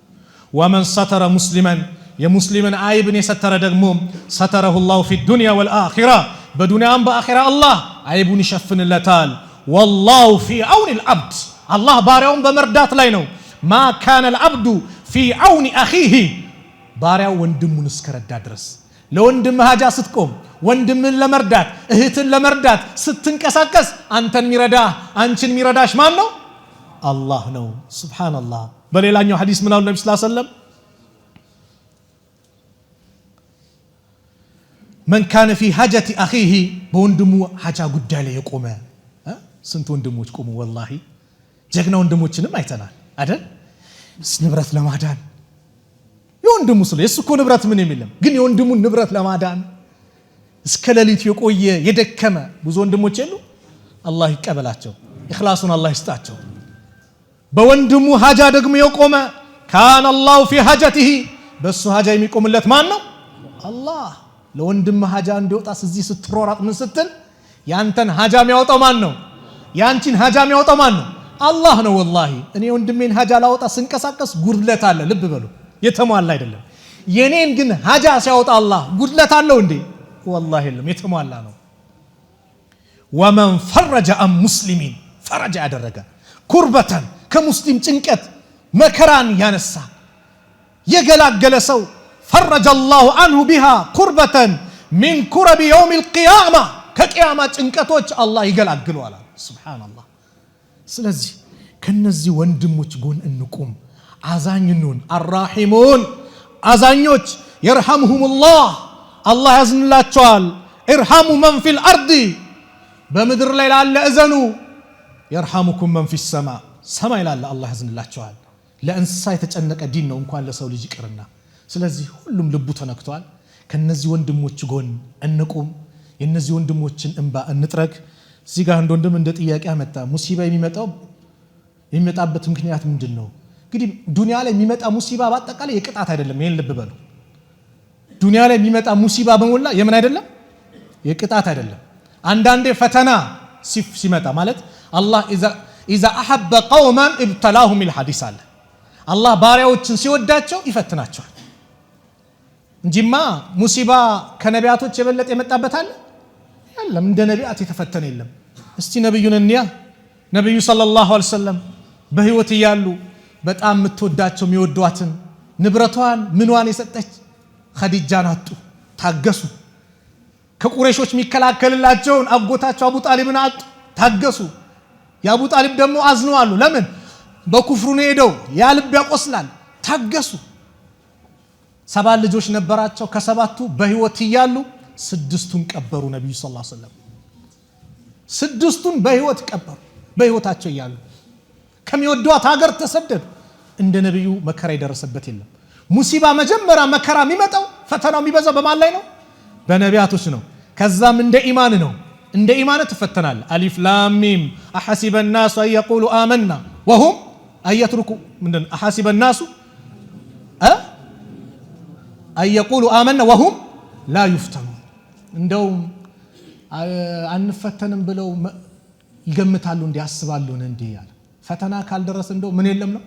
ومن ستر مسلما የሙስሊምን አይብን የሰተረ ደግሞ ستره الله في الدنيا والآخرة በዱንያም በአኺራ አላህ አይቡን ይሸፍንለታል والله في عون العبد አላህ ባሪያውን በመርዳት ላይ ነው ما كان العبد في عون أخيه ባሪያው ወንድሙን እስከረዳ ድረስ ለወንድም ሀጃ ስትቆም ወንድምን ለመርዳት እህትን ለመርዳት ስትንቀሳቀስ አንተን ሚረዳ አንቺን ሚረዳሽ ማን ነው አላህ ነው ሱብሃንአላህ በሌላኛው ሐዲስ ምን አሉ ነብዩ ሰለላሁ ዐለይሂ ወሰለም من كان في حاجة أخيه በወንድሙ ሀጃ ጉዳይ ላይ የቆመ ስንት ወንድሞች ቆሙ ወላሂ ጀግና ወንድሞችንም አይተናል አይደል ንብረት ለማዳን የወንድሙ ስለ እሱ እኮ ንብረት ምን የሚልም ግን የወንድሙን ንብረት ለማዳን እስከ ሌሊት የቆየ የደከመ ብዙ ወንድሞች የሉ አላህ ይቀበላቸው ኢኽላሱን አላህ ይስጣቸው በወንድሙ ሀጃ ደግሞ የቆመ ካን አላሁ ፊ ሀጀቲሂ በሱ ሀጃ የሚቆምለት ማን ነው አላህ ለወንድም ሀጃ እንዲወጣስ እዚህ ስትሮራጥ ምን ስትል ያንተን ሀጃ የሚያወጣው ማን ነው ያንቺን ሀጃ የሚያወጣው ማን ነው አላህ ነው ወላሂ እኔ ወንድሜን ሀጃ ላወጣ ስንቀሳቀስ ጉድለት አለ ልብ በሉ የተሟላ አይደለም የኔን ግን ሀጃ ሲያወጣ አላህ ጉድለት አለው እንዴ والله የለም የተሟላ ነው ومن فرج عن مسلمين فرج ያደረገ ኩርበተን ከሙስሊም ጭንቀት መከራን ያነሳ የገላገለ ሰው فرج الله عنه بها كربة من كرب يوم القيامة ከቂያማ ጭንቀቶች አላህ ይገላግለዋል ሱብሃንአላህ ስለዚህ ከነዚህ ወንድሞች ጎን እንቁም አዛኝኑን الراحمون አዛኞች يرحمهم الله ያዝንላቸዋል ارحموا من في الارض በምድር ላይ ላለ እዘኑ يرحمكم من في السماء ሰማይ ላለ አላህ ያዝንላቸዋል ለእንስሳ የተጨነቀ ዲን ነው እንኳን ለሰው ልጅ ይቅርና ስለዚህ ሁሉም ልቡ ተነክቷል ከነዚህ ወንድሞች ጎን እንቁም የነዚህ ወንድሞችን እንባ እንጥረግ እዚህ ጋር አንድ ወንድም እንደ ጥያቄ አመጣ ሙሲባ የሚመጣበት ምክንያት ምንድነው እንግዲህ ዱንያ ላይ የሚመጣ ሙሲባ በአጠቃላይ የቅጣት አይደለም ይሄን ልብ በሉ ዱንያ ላይ የሚመጣ ሙሲባ በመላ የምን አይደለም የቅጣት አይደለም አንዳንዴ ፈተና ሲመጣ ማለት አላህ اذا احب قوما ابتلاهم الحديث አለ አላህ ባሪያዎችን ሲወዳቸው ይፈትናቸዋል እንጂማ ሙሲባ ከነቢያቶች የበለጠ የመጣበት አለ የለም እንደ ነቢያት የተፈተነ የለም እስቲ ነብዩን እንያ ነብዩ ሰለላሁ ዐለይሂ ወሰለም በህይወት ይያሉ በጣም የምትወዳቸው የሚወዷትን ንብረቷን ምንዋን የሰጠች ኸዲጃን አጡ ታገሱ ከቁረይሾች የሚከላከልላቸውን አጎታቸው አቡ ጣሊብን አጡ ታገሱ የአቡ ጣሊብ ደግሞ አዝነዋል ለምን በኩፍሩ ነው ሄደው ያ ልብ ያቆስላል ታገሱ ሰባት ልጆች ነበራቸው ከሰባቱ በህይወት ይያሉ ስድስቱን ቀበሩ ነብዩ ሰለላሁ ዐለይሂ ወሰለም ስድስቱን በህይወት ቀበሩ በህይወታቸው ይያሉ ከሚወዷት ሀገር ተሰደዱ እንደ ነብዩ መከራ ይደረሰበት የለም ሙሲባ መጀመሪያ መከራ የሚመጣው ፈተናው የሚበዛው በማን ላይ ነው በነቢያቶች ነው ከዛም እንደ ኢማን ነው እንደ ኢማን ተፈተናል አሊፍ ላም ሚም አሐሲበ الناس ان يقولوا آمنا وهم ايتركوا من احاسب الناس ان يقولوا آمنا وهم لا يفتنون እንደውም አንፈተንም ብለው ይገምታሉ እንዲያስባሉ እንዴ ያለ ፈተና ካልደረሰ እንደው ምን የለም ነው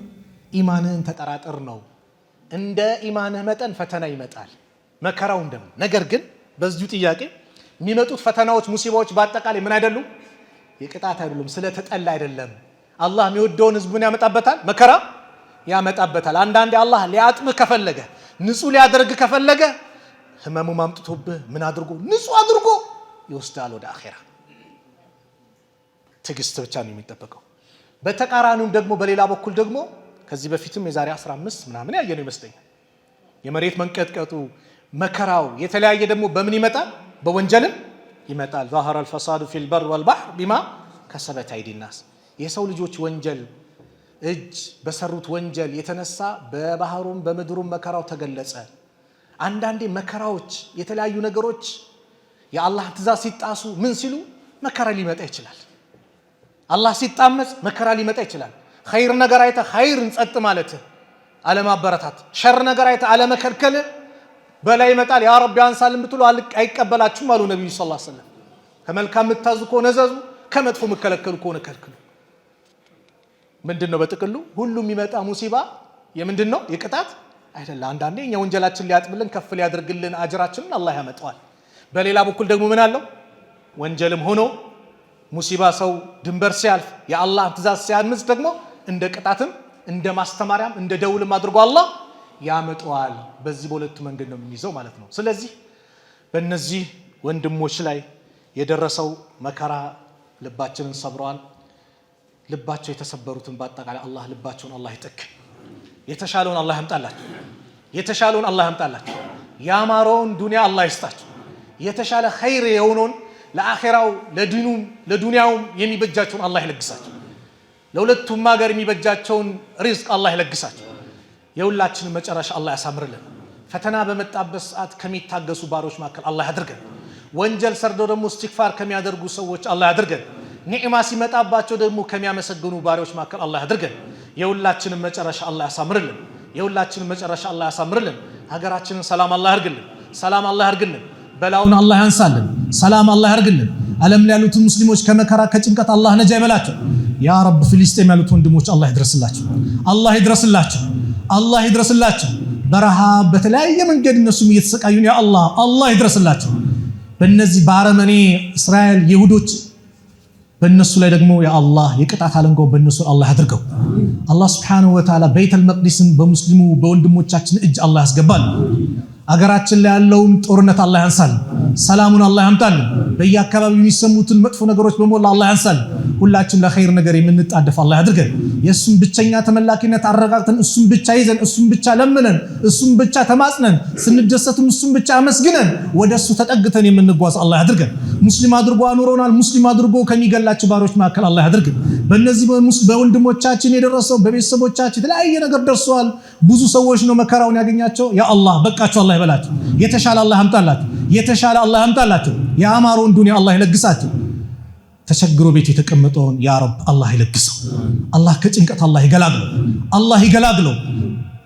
ኢማንን ተጠራጥር ነው እንደ ኢማንህ መጠን ፈተና ይመጣል መከራው እንደም ነገር ግን በዚሁ ጥያቄ የሚመጡት ፈተናዎች ሙሲባዎች በአጠቃላይ ምን አይደሉም የቅጣት አይደሉም ስለተጠላ አይደለም አላህ የሚወደውን ህዝቡን ያመጣበታል መከራ ያመጣበታል አንዳንዴ አላህ ሊያጥምህ ከፈለገ ንጹህ ሊያደርግ ከፈለገ ህመሙ ማምጥቶብህ ምን አድርጎ ንጹህ አድርጎ ይወስዳል ወደ አኺራ ትግስት ብቻ ነው የሚጠበቀው በተቃራኒው ደግሞ በሌላ በኩል ደግሞ ከዚህ በፊትም የዛሬ 15 ምናምን ያየነው ይመስለኛል የመሬት መንቀጥቀጡ መከራው የተለያየ ደግሞ በምን ይመጣል በወንጀልም ይመጣል ظهر الفساد في البر والبحر بما كسبت ايدي الناس የሰው ልጆች ወንጀል እጅ በሰሩት ወንጀል የተነሳ በባህሩም በመድሩም መከራው ተገለጸ አንዳንዴ መከራዎች የተለያዩ ነገሮች የአላህ ትእዛዝ ሲጣሱ ምን ሲሉ መከራ ሊመጣ ይችላል አላህ ሲጣመጽ መከራ ሊመጣ ይችላል ኸይር ነገር አይተ ኸይርን ጸጥ ማለት አለማበረታት ሸር ነገር አይተ አለመከልከል በላይ ይመጣል ያ ረቢ አንሳልን ብትሉ አይቀበላችሁም አሉ ነብዩ ሰለላሁ ዐለይሂ ወሰለም። ከመልካም ምታዙ ከሆነ ዘዙ፣ ከመጥፎ መከለከሉ ከሆነ ከልክሉ። ምንድነው በጥቅሉ ሁሉም የሚመጣ ሙሲባ የምንድነው የቅጣት አይደለም። አንዳንዴ እኛ ወንጀላችን ሊያጥብልን ከፍ ሊያደርግልን አጅራችንን አላህ ያመጣዋል። በሌላ በኩል ደግሞ ምን አለው ወንጀልም ሆኖ ሙሲባ ሰው ድንበር ሲያልፍ የአላህ ትእዛዝ ሲያምጽ ደግሞ እንደ ቅጣትም እንደ ማስተማሪያም እንደ ደውልም አድርጎ አላህ ያመጣዋል። በዚህ በሁለቱ መንገድ ነው የሚይዘው ማለት ነው። ስለዚህ በእነዚህ ወንድሞች ላይ የደረሰው መከራ ልባችንን ሰብረዋል። ልባቸው የተሰበሩትን በአጠቃላይ አላህ ልባቸውን አላህ ይጠግን። የተሻለውን አላህ ያምጣላቸው። የተሻለውን አላህ ያምጣላቸው። ያማረውን ዱንያ አላህ ይስጣቸው። የተሻለ ኸይር የሆነውን ለአኺራው ለዲኑም ለዱንያውም የሚበጃቸውን አላህ ይለግሳቸው። ለሁለቱም ሀገር የሚበጃቸውን ሪዝቅ አላህ ይለግሳቸው። የሁላችንን መጨረሻ አላህ ያሳምርልን። ፈተና በመጣበት ሰዓት ከሚታገሱ ባሮች መካከል አላህ ያድርገን። ወንጀል ሰርደው ደግሞ እስትግፋር ከሚያደርጉ ሰዎች አላህ ያድርገን። ኒዕማ ሲመጣባቸው ደግሞ ከሚያመሰግኑ ባሪዎች መካከል አላህ ያድርገን። የሁላችንን መጨረሻ አላህ ያሳምርልን። የሁላችንን መጨረሻ አላህ ያሳምርልን። ሀገራችንን ሰላም አላህ ያርግልን። ሰላም አላህ ያርግልን። በላውን አላህ ያንሳልን። ሰላም አላህ ያርግልን። ዓለም ላይ ያሉት ሙስሊሞች ከመከራ ከጭንቀት አላህ ነጃ ይበላቸው። ያ ረብ ፍልስጤም ያሉት ወንድሞች አላህ ይድረስላቸው። አላህ ይድረስላቸው። አላህ ይድረስላቸው። በረሃብ በተለያየ መንገድ እነሱም እየተሰቃዩ ያ አላህ አላህ ይድረስላቸው። በእነዚህ በአረመኔ እስራኤል ይሁዶች በእነሱ ላይ ደግሞ ያ አላህ የቅጣት አለንጋው በእነሱ አላህ ያድርገው። አላህ ሱብሓነሁ ወተዓላ ቤተል መቅዲስን በሙስሊሙ በወንድሞቻችን እጅ አላህ ያስገባል። አገራችን ላይ ያለውን ጦርነት አላህ ያንሳል። ሰላሙን አላህ ያምጣልን። በየአካባቢው የሚሰሙትን መጥፎ ነገሮች በሞላ አላህ ያንሳል። ሁላችን ለኸይር ነገር የምንጣደፍ አላህ ያድርገን። የእሱን ብቸኛ ተመላኪነት አረጋግተን እሱን ብቻ ይዘን እሱን ብቻ ለምነን እሱን ብቻ ተማጽነን ስንደሰትም እሱን ብቻ አመስግነን ወደ እሱ ተጠግተን የምንጓዝ አላህ ያድርገን። ሙስሊም አድርጎ አኑሮናል። ሙስሊም አድርጎ ከሚገላቸው ባሮች መካከል አላህ ያድርገን። በእነዚህ በወንድሞቻችን የደረሰው በቤተሰቦቻችን የተለያየ ነገር ደርሰዋል። ብዙ ሰዎች ነው መከራውን ያገኛቸው። ያ አላህ በቃቸው አላህ ይበላቸው። የተሻለ አላህ ያምጣላቸው። የተሻለ አላህ ያምጣላቸው። የአማረውን ዱንያ አላህ ይለግሳቸው። ተቸግሮ ቤት የተቀመጠውን ያ ረብ አላህ ይለግሰው። አላህ ከጭንቀት አላህ ይገላግለው። አላህ ይገላግለው።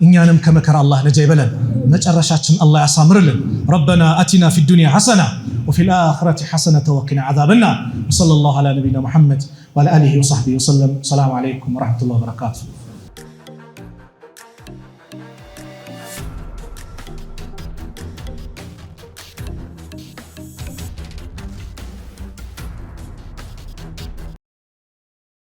እኛንም ከመከራ አላህ ነጃ ይበለን። መጨረሻችን አላህ ያሳምርልን። ረበና አቲና ፊ ዱንያ ሐሰና ወፊ ልአኺረቲ ሐሰነተ ወቂና ዐዛበናር። ወሰለላሁ ዐላ ነቢይና ሙሐመድ ወዐላ አሊሂ ወሰሕቢሂ ወሰለም። ሰላሙ ዐለይኩም ወረሕመቱላሂ ወበረካቱሁ።